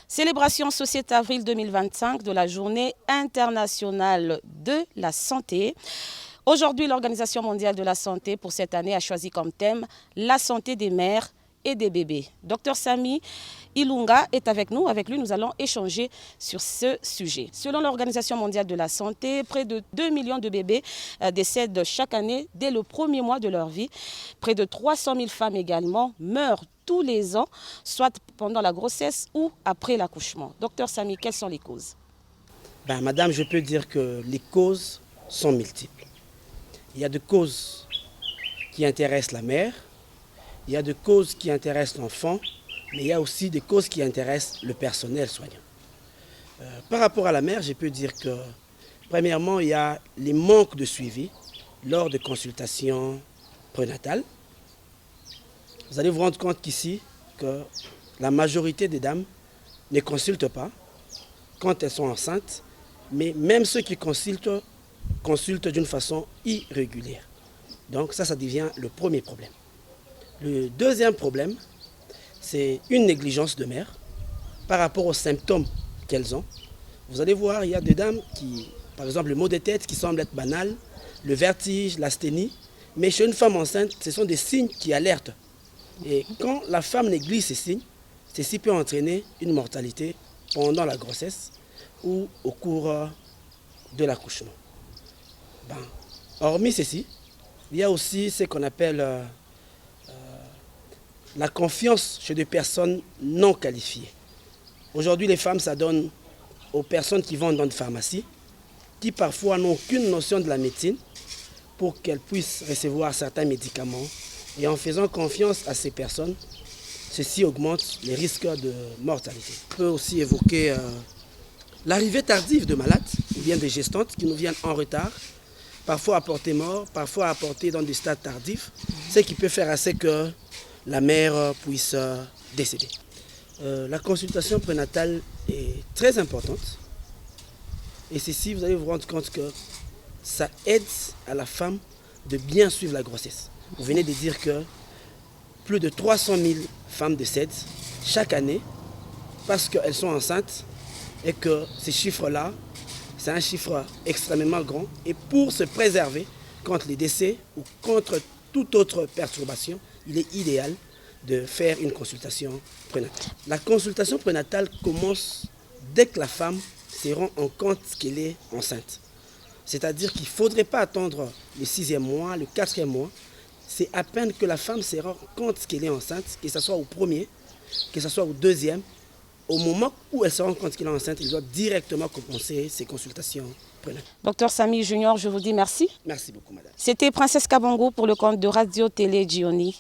Célébration ce 7 avril 2025 de la Journée internationale de la santé. Aujourd'hui, l'Organisation mondiale de la santé pour cette année a choisi comme thème la santé des mères et des bébés. Dr Sami Ilunga est avec nous. Avec lui, nous allons échanger sur ce sujet. Selon l'Organisation mondiale de la santé, près de 2 millions de bébés décèdent chaque année dès le premier mois de leur vie. Près de 300 000 femmes également meurent tous les ans, soit pendant la grossesse ou après l'accouchement. Docteur Sami, quelles sont les causes? Madame, je peux dire que les causes sont multiples. Il y a des causes qui intéressent la mère, il y a des causes qui intéressent l'enfant, mais il y a aussi des causes qui intéressent le personnel soignant. Par rapport à la mère, je peux dire que, premièrement, il y a les manques de suivi lors de consultations prénatales. Vous allez vous rendre compte qu'ici, que la majorité des dames ne consultent pas quand elles sont enceintes, mais même ceux qui consultent d'une façon irrégulière. Donc ça devient le premier problème. Le deuxième problème, c'est une négligence de mère par rapport aux symptômes qu'elles ont. Vous allez voir, il y a des dames qui, par exemple, le maux de tête qui semble être banal, le vertige, l'asthénie, mais chez une femme enceinte, ce sont des signes qui alertent. Et quand la femme néglige ces signes, ceci peut entraîner une mortalité pendant la grossesse ou au cours de l'accouchement. Hormis ceci, il y a aussi ce qu'on appelle la confiance chez des personnes non qualifiées. Aujourd'hui, les femmes s'adonnent aux personnes qui vendent dans des pharmacies, qui parfois n'ont aucune notion de la médecine pour qu'elles puissent recevoir certains médicaments. Et en faisant confiance à ces personnes, ceci augmente les risques de mortalité. On peut aussi évoquer l'arrivée tardive de malades, ou bien des gestantes qui nous viennent en retard, parfois apportées mortes, parfois apportées dans des stades tardifs, ce qui peut faire assez que la mère puisse décéder. La consultation prénatale est très importante. Et ceci, vous allez vous rendre compte que ça aide à la femme de bien suivre la grossesse. Vous venez de dire que plus de 300 000 femmes décèdent chaque année parce qu'elles sont enceintes et que ces chiffres-là, c'est un chiffre extrêmement grand. Et pour se préserver contre les décès ou contre toute autre perturbation, il est idéal de faire une consultation prénatale. La consultation prénatale commence dès que la femme se rend en compte qu'elle est enceinte. C'est-à-dire qu'il ne faudrait pas attendre le 6e mois, le 4e mois. C'est à peine que la femme se rend compte qu'elle est enceinte, que ce soit au premier, que ce soit au 2e. Au moment où elle se rend compte qu'elle est enceinte, elle doit directement commencer ses consultations prénatales. Docteur Sami Junior, je vous dis merci. Merci beaucoup, madame. C'était Princesse Kabongo pour le compte de Radio Télé Gioni.